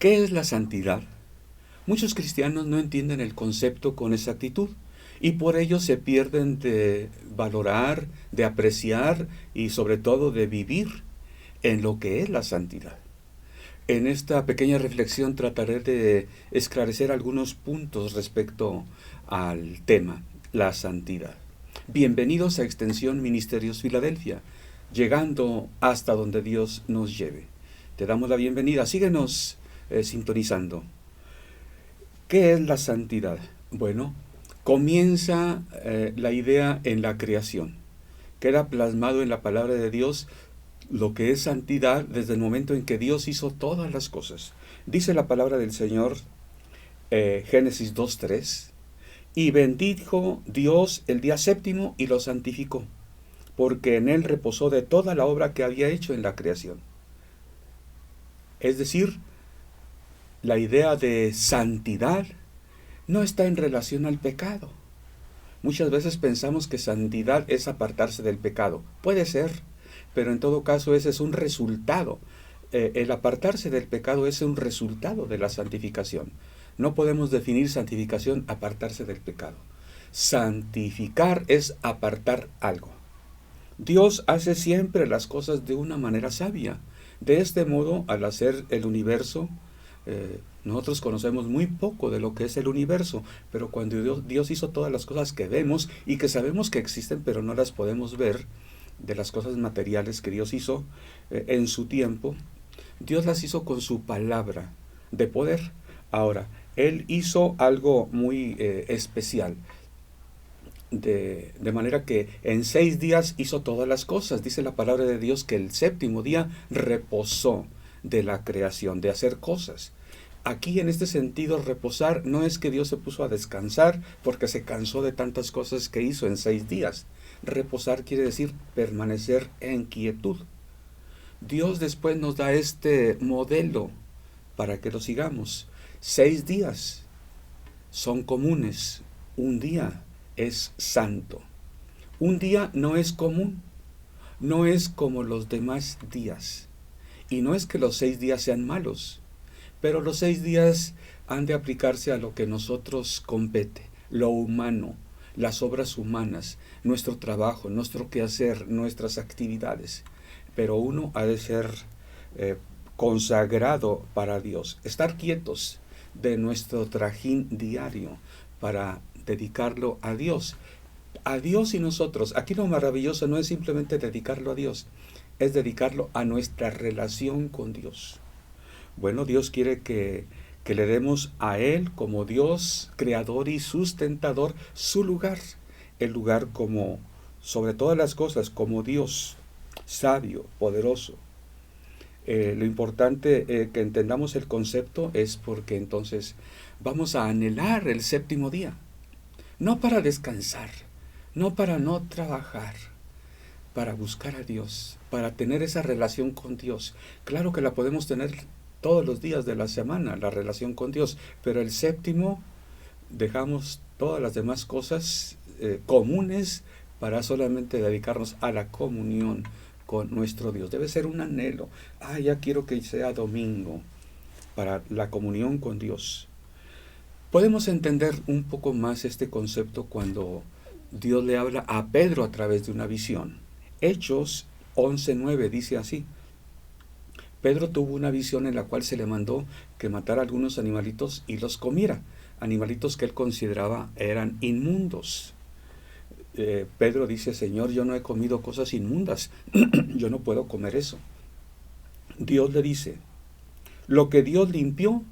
¿Qué es la santidad? Muchos cristianos no entienden el concepto con exactitud y por ello se pierden de valorar, de apreciar y sobre todo de vivir en lo que es la santidad. En esta pequeña reflexión trataré de esclarecer algunos puntos respecto al tema, la santidad. Bienvenidos a Extensión Ministerios Filadelfia, llegando hasta donde Dios nos lleve. Te damos la bienvenida, síguenos sintonizando. ¿Qué es la santidad? Bueno, comienza la idea en la creación. Queda plasmado en la palabra de Dios lo que es santidad desde el momento en que Dios hizo todas las cosas. Dice la palabra del Señor, Génesis 2:3, y bendijo Dios el día séptimo y lo santificó, porque en él reposó de toda la obra que había hecho en la creación. Es decir, la idea de santidad no está en relación al pecado. Muchas veces pensamos que santidad es apartarse del pecado. Puede ser, pero en todo caso ese es un resultado. El apartarse del pecado es un resultado de la santificación. No podemos definir santificación apartarse del pecado. Santificar es apartar algo. Dios hace siempre las cosas de una manera sabia. De este modo, al hacer el universo, nosotros conocemos muy poco de lo que es el universo, pero cuando Dios hizo todas las cosas que vemos y que sabemos que existen, pero no las podemos ver, de las cosas materiales que Dios hizo en su tiempo, Dios las hizo con su palabra de poder. Ahora, Él hizo algo muy especial. De manera que en 6 días hizo todas las cosas. Dice la palabra de Dios que el séptimo día reposó de la creación, de hacer cosas. Aquí en este sentido, reposar no es que Dios se puso a descansar porque se cansó de tantas cosas que hizo en 6 días. Reposar quiere decir permanecer en quietud. Dios después nos da este modelo para que lo sigamos. 6 días son comunes, un día es santo. Un día no es común, no es como los demás días. Y no es que los 6 días sean malos, pero los 6 días han de aplicarse a lo que nosotros compete, lo humano, las obras humanas, nuestro trabajo, nuestro quehacer, nuestras actividades. Pero uno ha de ser consagrado para Dios, estar quietos de nuestro trajín diario para dedicarlo a Dios. A Dios y nosotros. Aquí lo maravilloso no es simplemente dedicarlo a Dios, es dedicarlo a nuestra relación con Dios. Bueno, Dios quiere que le demos a Él como Dios, creador y sustentador, su lugar. El lugar como, sobre todas las cosas, como Dios, sabio, poderoso. Lo importante que entendamos el concepto es porque entonces vamos a anhelar el séptimo día. No para descansar, no para no trabajar, para buscar a Dios, para tener esa relación con Dios. Claro que la podemos tener todos los días de la semana, la relación con Dios, pero el séptimo dejamos todas las demás cosas comunes para solamente dedicarnos a la comunión con nuestro Dios. Debe ser un anhelo. Ya quiero que sea domingo para la comunión con Dios. Podemos entender un poco más este concepto cuando Dios le habla a Pedro a través de una visión. Hechos 11:9 dice así: Pedro tuvo una visión en la cual se le mandó que matara algunos animalitos y los comiera, animalitos que él consideraba eran inmundos. Pedro dice: Señor, yo no he comido cosas inmundas, yo no puedo comer eso. Dios le dice: lo que Dios limpió,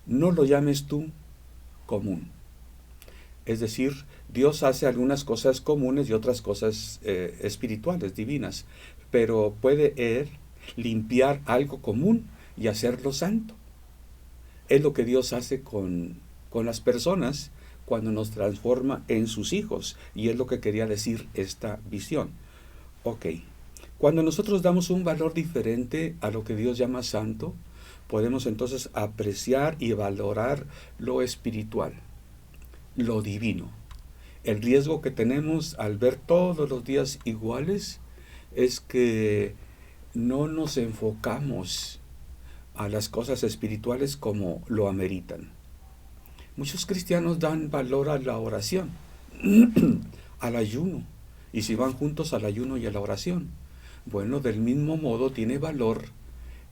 no lo llames tú común. Es decir, Dios hace algunas cosas comunes y otras cosas espirituales, divinas, pero puede Él limpiar algo común y hacerlo santo. Es lo que Dios hace con las personas cuando nos transforma en sus hijos, y es lo que quería decir esta visión. Ok, cuando nosotros damos un valor diferente a lo que Dios llama santo, podemos entonces apreciar y valorar lo espiritual, lo divino. El riesgo que tenemos al ver todos los días iguales es que no nos enfocamos a las cosas espirituales como lo ameritan. Muchos cristianos dan valor a la oración, al ayuno, y si van juntos al ayuno y a la oración. Bueno, del mismo modo tiene valor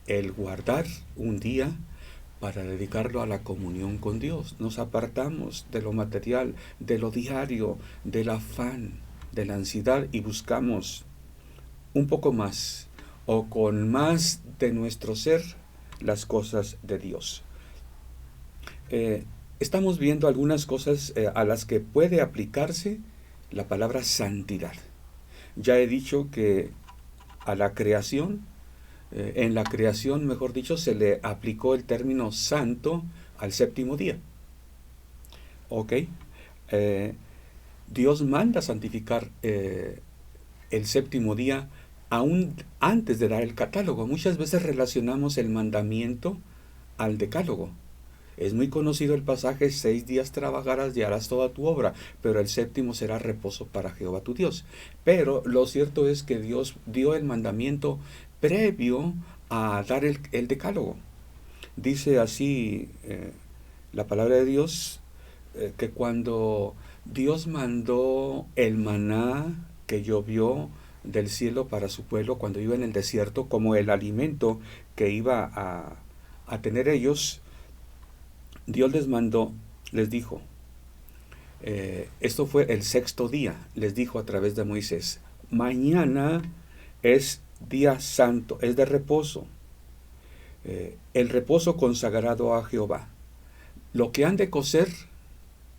el guardar un día para dedicarlo a la comunión con Dios. Nos apartamos de lo material, de lo diario, del afán, de la ansiedad y buscamos un poco más o con más de nuestro ser las cosas de Dios. Estamos viendo algunas cosas a las que puede aplicarse la palabra santidad. Ya he dicho que a la creación, en la creación, mejor dicho, se le aplicó el término santo al séptimo día. ¿Ok? Dios manda santificar el séptimo día aún antes de dar el catálogo. Muchas veces relacionamos el mandamiento al decálogo. Es muy conocido el pasaje: 6 días trabajarás y harás toda tu obra, pero el séptimo será reposo para Jehová tu Dios. Pero lo cierto es que Dios dio el mandamiento previo a dar el decálogo. Dice así la palabra de Dios, que cuando Dios mandó el maná que llovió del cielo para su pueblo cuando iba en el desierto, como el alimento que iba a tener ellos, Dios les dijo, esto fue el 6.º día, les dijo a través de Moisés: mañana es día santo, es de reposo, el reposo consagrado a Jehová. Lo que han de cocer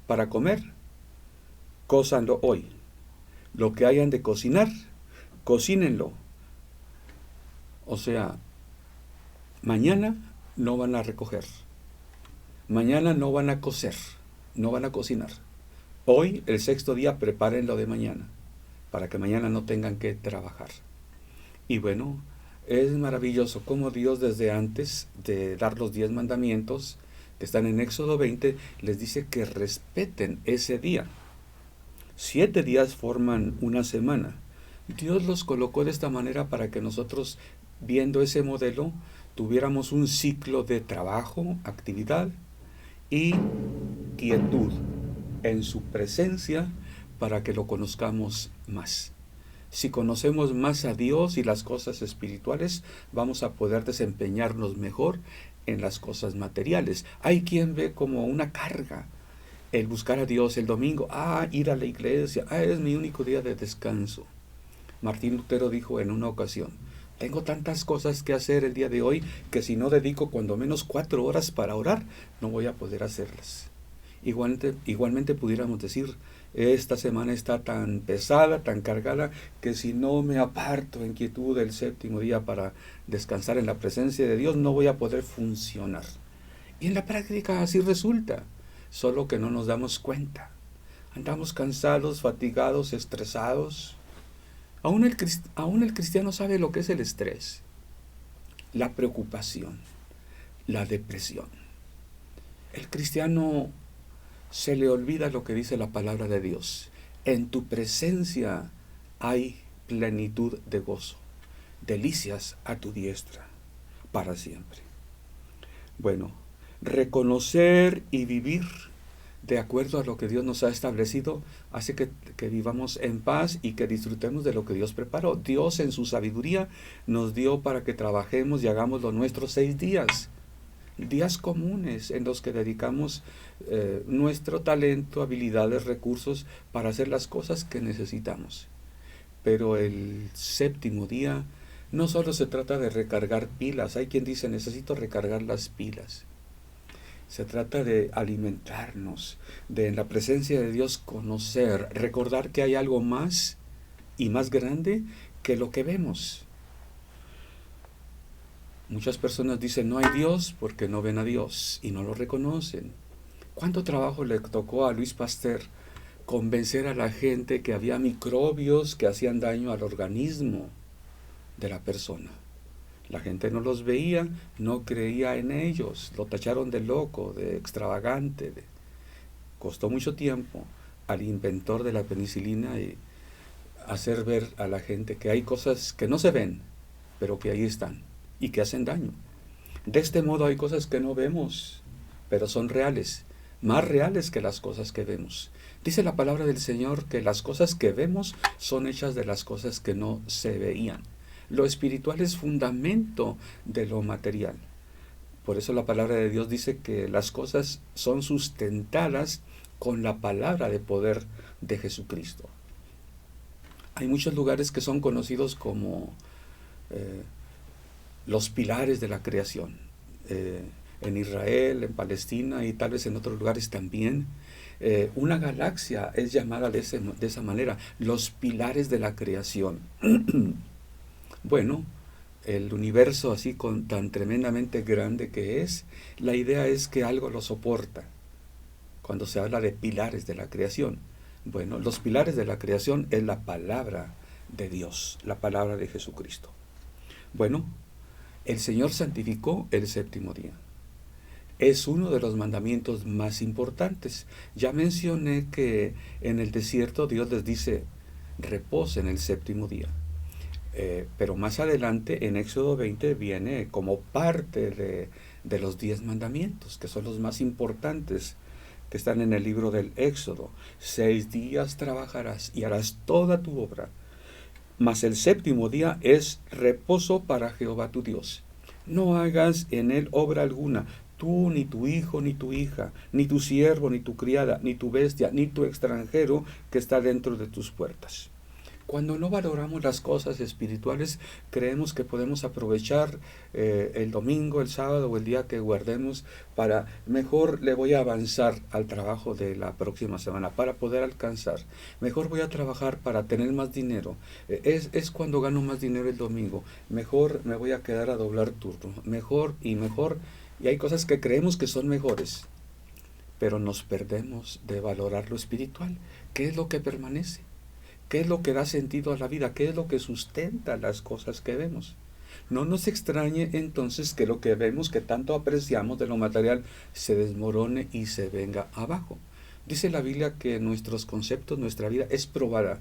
para comer, cózanlo hoy. Lo que hayan de cocinar, cocínenlo. O sea, mañana no van a recoger. Mañana no van a cocer, no van a cocinar. Hoy, el 6.º día, preparen lo de mañana, para que mañana no tengan que trabajar. Y bueno, es maravilloso cómo Dios, desde antes de dar los 10 mandamientos, que están en Éxodo 20, les dice que respeten ese día. 7 días forman una semana. Dios los colocó de esta manera para que nosotros, viendo ese modelo, tuviéramos un ciclo de trabajo, actividad y quietud en su presencia, para que lo conozcamos más. Si conocemos más a Dios y las cosas espirituales, vamos a poder desempeñarnos mejor en las cosas materiales. Hay quien ve como una carga el buscar a Dios el domingo, ir a la iglesia, es mi único día de descanso. Martín Lutero dijo en una ocasión: tengo tantas cosas que hacer el día de hoy que si no dedico cuando menos 4 horas para orar, no voy a poder hacerlas. Igualmente pudiéramos decir: esta semana está tan pesada, tan cargada, que si no me aparto en quietud el 7.º día para descansar en la presencia de Dios, no voy a poder funcionar. Y en la práctica así resulta, solo que no nos damos cuenta. Andamos cansados, fatigados, estresados. Aún el cristiano sabe lo que es el estrés, la preocupación, la depresión. El cristiano se le olvida lo que dice la palabra de Dios: en tu presencia hay plenitud de gozo, delicias a tu diestra para siempre. Bueno, reconocer y vivir de acuerdo a lo que Dios nos ha establecido hace que vivamos en paz y que disfrutemos de lo que Dios preparó. Dios, en su sabiduría, nos dio para que trabajemos y hagamos lo nuestro 6 días. Días comunes en los que dedicamos nuestro talento, habilidades, recursos para hacer las cosas que necesitamos. Pero el 7.º día no solo se trata de recargar pilas. Hay quien dice: necesito recargar las pilas. Se trata de alimentarnos, de en la presencia de Dios conocer, recordar que hay algo más y más grande que lo que vemos. Muchas personas dicen: no hay Dios, porque no ven a Dios y no lo reconocen. ¿Cuánto trabajo le tocó a Louis Pasteur convencer a la gente que había microbios que hacían daño al organismo de la persona? La gente no los veía, no creía en ellos, lo tacharon de loco, de extravagante. Costó mucho tiempo al inventor de la penicilina y hacer ver a la gente que hay cosas que no se ven, pero que ahí están y que hacen daño. De este modo hay cosas que no vemos, pero son reales, más reales que las cosas que vemos. Dice la palabra del Señor que las cosas que vemos son hechas de las cosas que no se veían. Lo espiritual es fundamento de lo material. Por eso la palabra de Dios dice que las cosas son sustentadas con la palabra de poder de Jesucristo. Hay muchos lugares que son conocidos como los pilares de la creación. En Israel, en Palestina y tal vez en otros lugares también. Una galaxia es llamada de esa manera, los pilares de la creación. Bueno, el universo así tan tremendamente grande que es, la idea es que algo lo soporta. Cuando se habla de pilares de la creación, bueno, los pilares de la creación es la palabra de Dios, la palabra de Jesucristo. Bueno, el Señor santificó el séptimo día. Es uno de los mandamientos más importantes. Ya mencioné que en el desierto Dios les dice, reposa en el séptimo día. Pero más adelante en Éxodo 20 viene como parte de los 10 mandamientos, que son los más importantes, que están en el libro del Éxodo. 6 días trabajarás y harás toda tu obra, mas el séptimo día es reposo para Jehová tu Dios. No hagas en él obra alguna, tú, ni tu hijo, ni tu hija, ni tu siervo, ni tu criada, ni tu bestia, ni tu extranjero que está dentro de tus puertas. Cuando no valoramos las cosas espirituales, creemos que podemos aprovechar el domingo, el sábado o el día que guardemos para, mejor le voy a avanzar al trabajo de la próxima semana para poder alcanzar. Mejor voy a trabajar para tener más dinero. Es cuando gano más dinero el domingo. Mejor me voy a quedar a doblar turno. Mejor y mejor. Y hay cosas que creemos que son mejores, pero nos perdemos de valorar lo espiritual. ¿Qué es lo que permanece? ¿Qué es lo que da sentido a la vida? ¿Qué es lo que sustenta las cosas que vemos? No nos extrañe entonces que lo que vemos, que tanto apreciamos de lo material, se desmorone y se venga abajo. Dice la Biblia que nuestros conceptos, nuestra vida es probada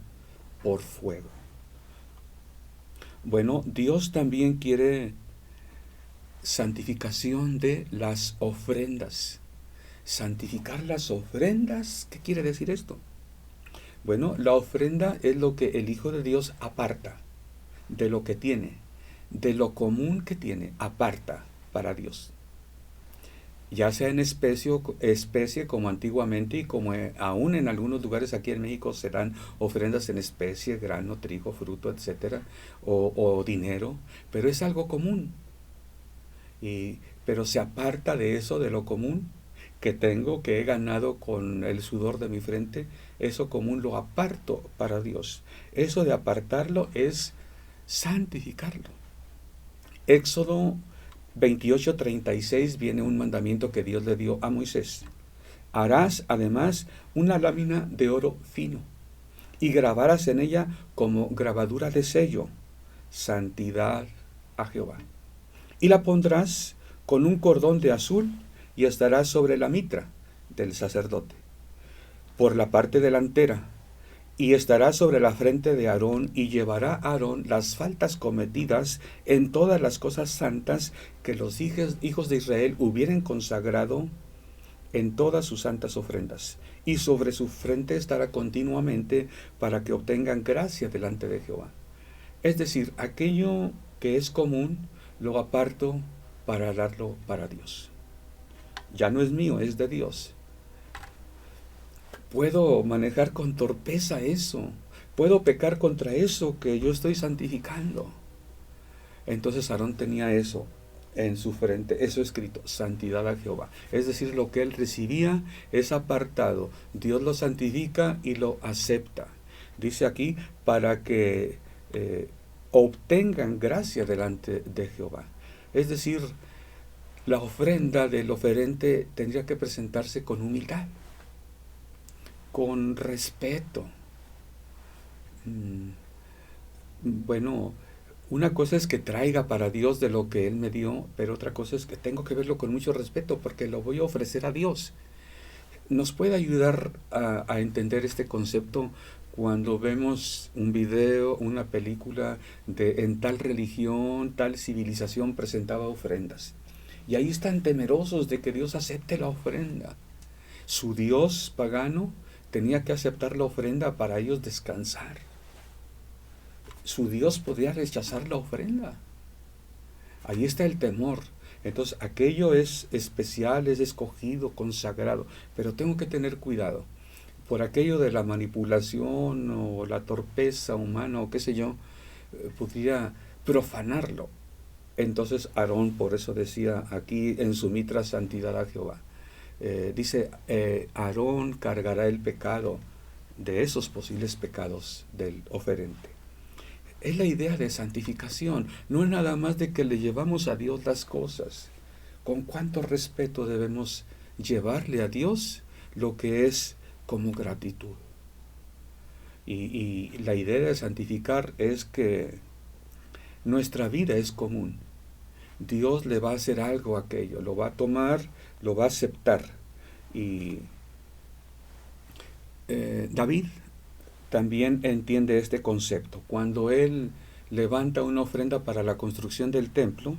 por fuego. Bueno, Dios también quiere santificación de las ofrendas. Santificar las ofrendas, ¿qué quiere decir esto? Bueno, la ofrenda es lo que el Hijo de Dios aparta de lo que tiene, de lo común que tiene, aparta para Dios. Ya sea en especie como antiguamente y como aún en algunos lugares aquí en México se dan ofrendas en especie, grano, trigo, fruto, etcétera, o dinero, pero es algo común. Pero se aparta de eso, de lo común que tengo, que he ganado con el sudor de mi frente, eso común lo aparto para Dios. Eso de apartarlo es santificarlo. Éxodo 28:36 viene un mandamiento que Dios le dio a Moisés. Harás además una lámina de oro fino y grabarás en ella como grabadura de sello, santidad a Jehová. Y la pondrás con un cordón de azul y estará sobre la mitra del sacerdote, por la parte delantera, y estará sobre la frente de Aarón, y llevará Aarón las faltas cometidas en todas las cosas santas que los hijos de Israel hubieran consagrado en todas sus santas ofrendas, y sobre su frente estará continuamente para que obtengan gracia delante de Jehová. Es decir, aquello que es común lo aparto para darlo para Dios. Ya no es mío, es de Dios. Puedo manejar con torpeza eso. Puedo pecar contra eso que yo estoy santificando. Entonces Aarón tenía eso en su frente, eso escrito, santidad a Jehová. Es decir, lo que él recibía es apartado. Dios lo santifica y lo acepta. Dice aquí, para que obtengan gracia delante de Jehová. Es decir, la ofrenda del oferente tendría que presentarse con humildad, con respeto. Bueno, una cosa es que traiga para Dios de lo que Él me dio, pero otra cosa es que tengo que verlo con mucho respeto porque lo voy a ofrecer a Dios. ¿Nos puede ayudar a entender este concepto cuando vemos un video, una película en tal religión, tal civilización presentaba ofrendas? Y ahí están temerosos de que Dios acepte la ofrenda. Su Dios pagano tenía que aceptar la ofrenda para ellos descansar. Su Dios podía rechazar la ofrenda. Ahí está el temor. Entonces aquello es especial, es escogido, consagrado. Pero tengo que tener cuidado. Por aquello de la manipulación o la torpeza humana o qué sé yo, podría profanarlo. Entonces Aarón, por eso decía aquí en su mitra santidad a Jehová. Dice, Aarón cargará el pecado de esos posibles pecados del oferente. Es la idea de santificación, no es nada más de que le llevamos a Dios las cosas. Con cuánto respeto debemos llevarle a Dios lo que es como gratitud. Y la idea de santificar es que nuestra vida es común. Dios le va a hacer algo a aquello, lo va a tomar, lo va a aceptar. Y David también entiende este concepto. Cuando él levanta una ofrenda para la construcción del templo,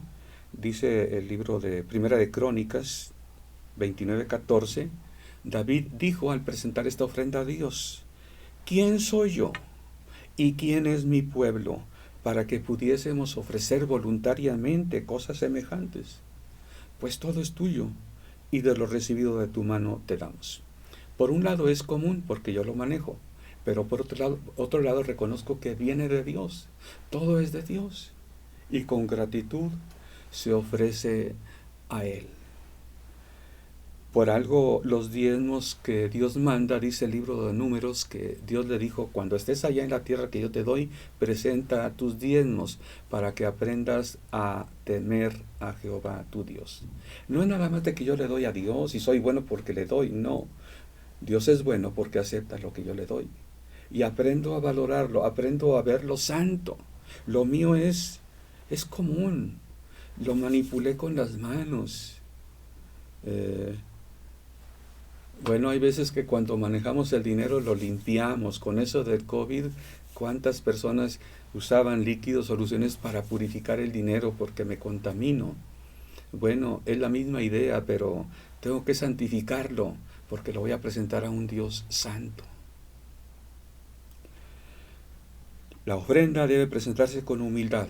dice el libro de Primera de Crónicas 29:14, David dijo al presentar esta ofrenda a Dios: ¿quién soy yo y quién es mi pueblo para que pudiésemos ofrecer voluntariamente cosas semejantes? Pues todo es tuyo, y de lo recibido de tu mano te damos. Por un lado es común porque yo lo manejo, pero por otro lado reconozco que viene de Dios. Todo es de Dios, y con gratitud se ofrece a Él. Por algo los diezmos que Dios manda, dice el libro de Números, que Dios le dijo: cuando estés allá en la tierra que yo te doy, presenta tus diezmos para que aprendas a temer a Jehová tu Dios. No es nada más de que yo le doy a Dios y soy bueno porque le doy, no. Dios es bueno porque acepta lo que yo le doy. Y aprendo a valorarlo, aprendo a verlo santo. Lo mío es común. Lo manipulé con las manos. Bueno, hay veces que cuando manejamos el dinero lo limpiamos. Con eso del COVID, ¿cuántas personas usaban líquidos, soluciones para purificar el dinero porque me contamino? Bueno, es la misma idea, pero tengo que santificarlo porque lo voy a presentar a un Dios santo. La ofrenda debe presentarse con humildad,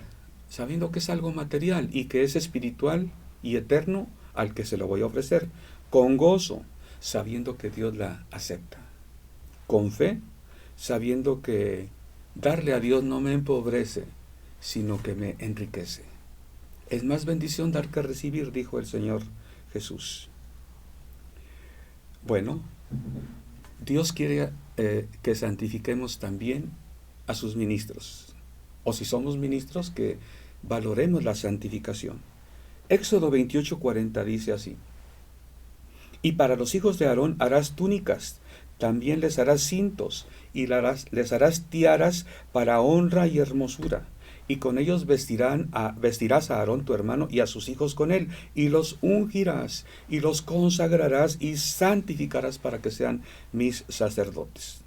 sabiendo que es algo material y que es espiritual y eterno al que se lo voy a ofrecer, con gozo, sabiendo que Dios la acepta, con fe, sabiendo que darle a Dios no me empobrece, sino que me enriquece. Es más bendición dar que recibir, dijo el Señor Jesús. Bueno, Dios quiere que santifiquemos también a sus ministros, o si somos ministros, que valoremos la santificación. Éxodo 28:40 dice así: y para los hijos de Aarón harás túnicas, también les harás cintos, y les harás tiaras para honra y hermosura, y con ellos vestirás a Aarón tu hermano y a sus hijos con él, y los ungirás, y los consagrarás, y santificarás para que sean mis sacerdotes.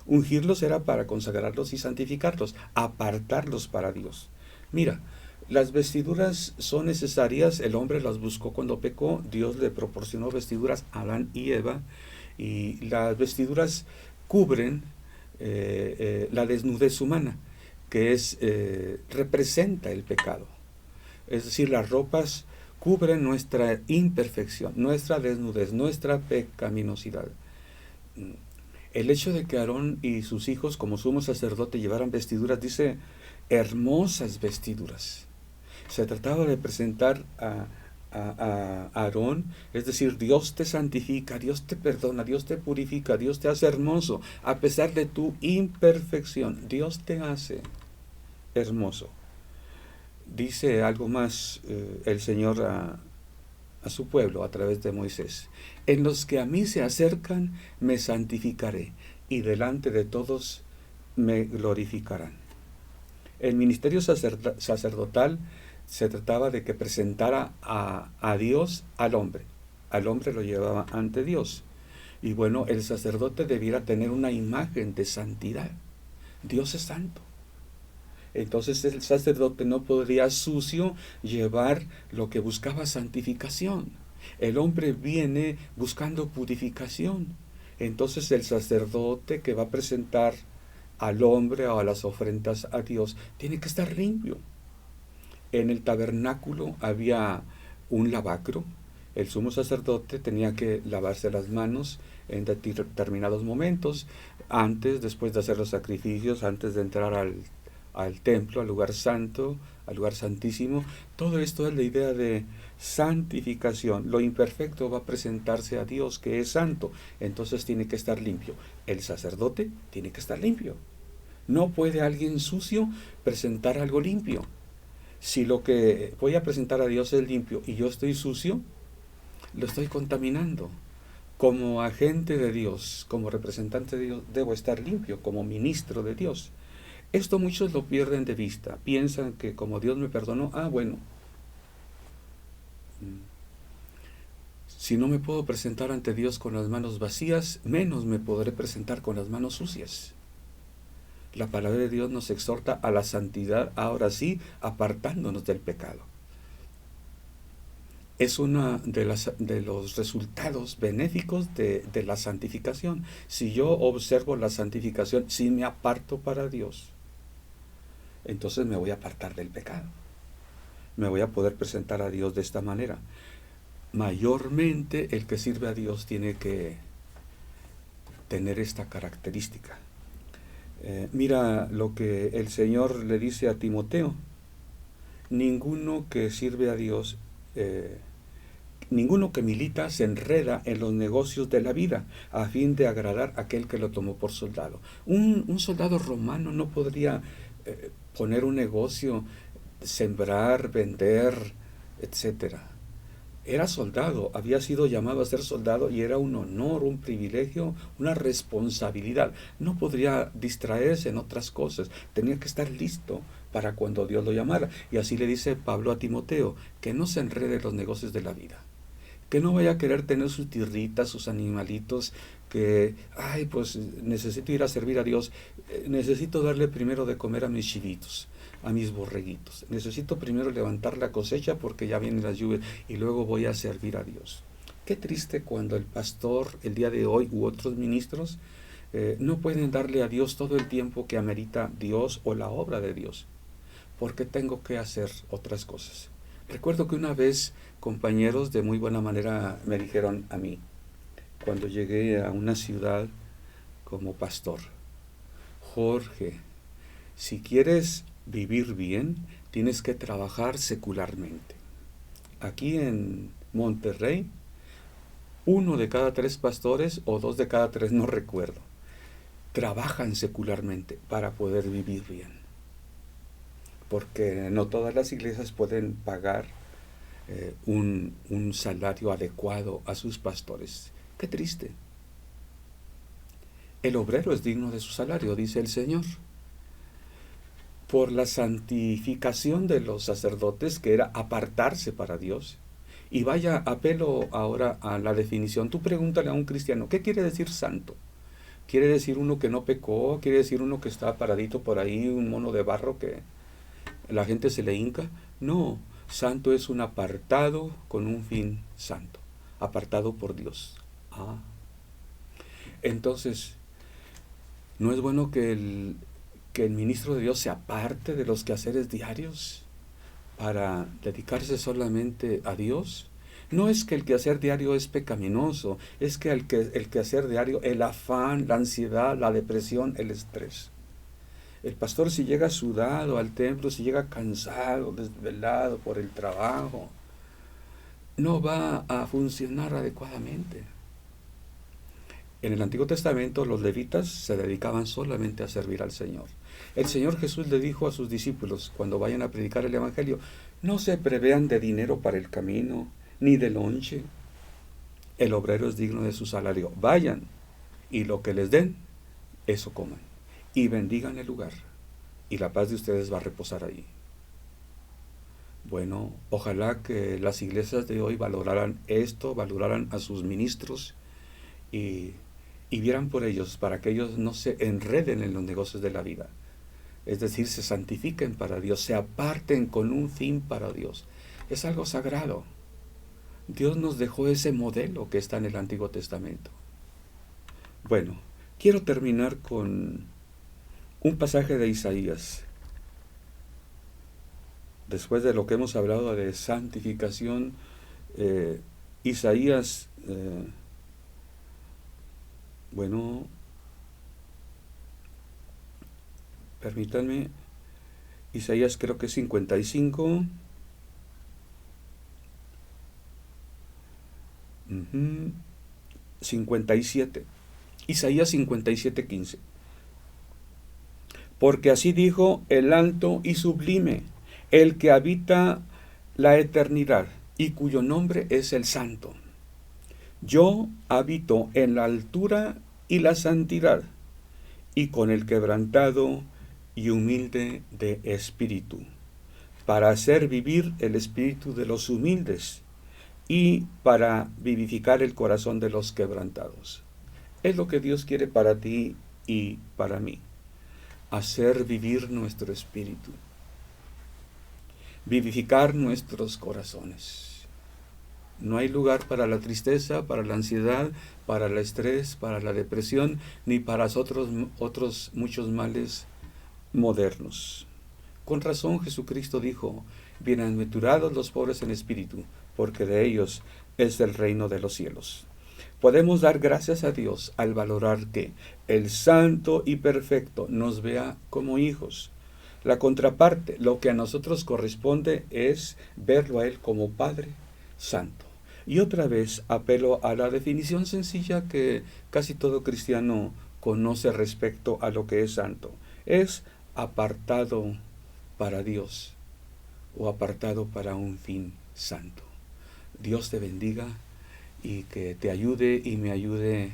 Ungirlos era para consagrarlos y santificarlos, apartarlos para Dios. Mira, las vestiduras son necesarias, el hombre las buscó cuando pecó, Dios le proporcionó vestiduras a Adán y Eva, y las vestiduras cubren la desnudez humana, que representa el pecado. Es decir, las ropas cubren nuestra imperfección, nuestra desnudez, nuestra pecaminosidad. El hecho de que Aarón y sus hijos, como sumo sacerdote, llevaran vestiduras, dice hermosas vestiduras. Se trataba de presentar a Aarón, es decir, Dios te santifica, Dios te perdona, Dios te purifica, Dios te hace hermoso, a pesar de tu imperfección, Dios te hace hermoso. Dice algo más el Señor a su pueblo a través de Moisés: en los que a mí se acercan me santificaré, y delante de todos me glorificarán. El ministerio sacerdotal se trataba de que presentara a Dios al hombre lo llevaba ante Dios, y bueno, el sacerdote debiera tener una imagen de santidad. Dios es santo, Entonces el sacerdote no podría sucio llevar lo que buscaba santificación. El hombre viene buscando purificación. Entonces el sacerdote que va a presentar al hombre o a las ofrendas a Dios tiene que estar limpio. En el tabernáculo había un lavacro. El sumo sacerdote tenía que lavarse las manos en determinados momentos, antes, después de hacer los sacrificios, antes de entrar al templo, al lugar santo, al lugar santísimo. Todo esto es la idea de santificación. Lo imperfecto va a presentarse a Dios, que es santo, entonces tiene que estar limpio. El sacerdote tiene que estar limpio. No puede alguien sucio presentar algo limpio. Si lo que voy a presentar a Dios es limpio y yo estoy sucio, lo estoy contaminando. Como agente de Dios, como representante de Dios, debo estar limpio, como ministro de Dios. Esto muchos lo pierden de vista. Piensan que como Dios me perdonó, bueno, si no me puedo presentar ante Dios con las manos vacías, menos me podré presentar con las manos sucias. La palabra de Dios nos exhorta a la santidad, ahora sí, apartándonos del pecado. Es uno de los resultados benéficos de la santificación. Si yo observo la santificación, si me aparto para Dios, entonces me voy a apartar del pecado. Me voy a poder presentar a Dios de esta manera. Mayormente el que sirve a Dios tiene que tener esta característica. Mira lo que el Señor le dice a Timoteo: ninguno que sirve a Dios, ninguno que milita se enreda en los negocios de la vida a fin de agradar a aquel que lo tomó por soldado. Un soldado romano no podría poner un negocio, sembrar, vender, etcétera. Era soldado, había sido llamado a ser soldado y era un honor, un privilegio, una responsabilidad. No podría distraerse en otras cosas, tenía que estar listo para cuando Dios lo llamara. Y así le dice Pablo a Timoteo, que no se enrede en los negocios de la vida, que no vaya a querer tener sus tierritas, sus animalitos, que, pues necesito ir a servir a Dios, necesito darle primero de comer a mis chivitos, a mis borreguitos, necesito primero levantar la cosecha porque ya vienen las lluvias y luego voy a servir a Dios. Qué triste cuando el pastor el día de hoy u otros ministros no pueden darle a Dios todo el tiempo que amerita Dios o la obra de Dios, porque tengo que hacer otras cosas. Recuerdo que una vez compañeros de muy buena manera me dijeron a mí, cuando llegué a una ciudad como pastor: Jorge, si quieres vivir bien, tienes que trabajar secularmente. Aquí en Monterrey, 1 de cada 3 pastores, o 2 de cada 3, no recuerdo, trabajan secularmente para poder vivir bien. Porque no todas las iglesias pueden pagar un salario adecuado a sus pastores. Qué triste. El obrero es digno de su salario, dice el Señor. Por la santificación de los sacerdotes, que era apartarse para Dios. Y vaya, apelo ahora a la definición. Tú pregúntale a un cristiano, ¿qué quiere decir santo? ¿Quiere decir uno que no pecó? ¿Quiere decir uno que está paradito por ahí, un mono de barro que la gente se le hinca? No, santo es un apartado con un fin santo, apartado por Dios. Entonces, ¿no es bueno que el ministro de Dios se aparte de los quehaceres diarios para dedicarse solamente a Dios? No es que el quehacer diario es pecaminoso, es que el quehacer diario, el afán, la ansiedad, la depresión, el estrés. El pastor, si llega sudado al templo, si llega cansado, desvelado por el trabajo, no va a funcionar adecuadamente. En el Antiguo Testamento los levitas se dedicaban solamente a servir al Señor. El Señor Jesús le dijo a sus discípulos, cuando vayan a predicar el Evangelio: no se prevean de dinero para el camino, ni de lonche. El obrero es digno de su salario. Vayan, y lo que les den, eso coman. Y bendigan el lugar, y la paz de ustedes va a reposar ahí. Bueno, ojalá que las iglesias de hoy valoraran esto, valoraran a sus ministros y vieran por ellos, para que ellos no se enreden en los negocios de la vida. es decir, se santifiquen para Dios, se aparten con un fin para Dios. Es algo sagrado. Dios nos dejó ese modelo que está en el Antiguo Testamento. Bueno, quiero terminar con un pasaje de Isaías. Después de lo que hemos hablado de santificación, Isaías, bueno, permítanme, Isaías creo que es 55. 57. Isaías 57:15. Porque así dijo el alto y sublime, el que habita la eternidad y cuyo nombre es el Santo. Yo habito en la altura y la santidad, y con el quebrantado y humilde de espíritu, para hacer vivir el espíritu de los humildes y para vivificar el corazón de los quebrantados. Es lo que Dios quiere para ti y para mí. Hacer vivir nuestro espíritu. Vivificar nuestros corazones. No hay lugar para la tristeza, para la ansiedad, para el estrés, para la depresión, ni para otros muchos males modernos. Con razón Jesucristo dijo, bienaventurados los pobres en espíritu, porque de ellos es el reino de los cielos. Podemos dar gracias a Dios al valorar que el santo y perfecto nos vea como hijos. La contraparte, lo que a nosotros corresponde es verlo a Él como Padre Santo. Y otra vez apelo a la definición sencilla que casi todo cristiano conoce respecto a lo que es santo. Es apartado para Dios o apartado para un fin santo. Dios te bendiga y que te ayude y me ayude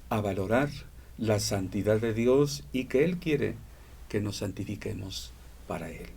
a valorar la santidad de Dios y que Él quiere que nos santifiquemos para Él.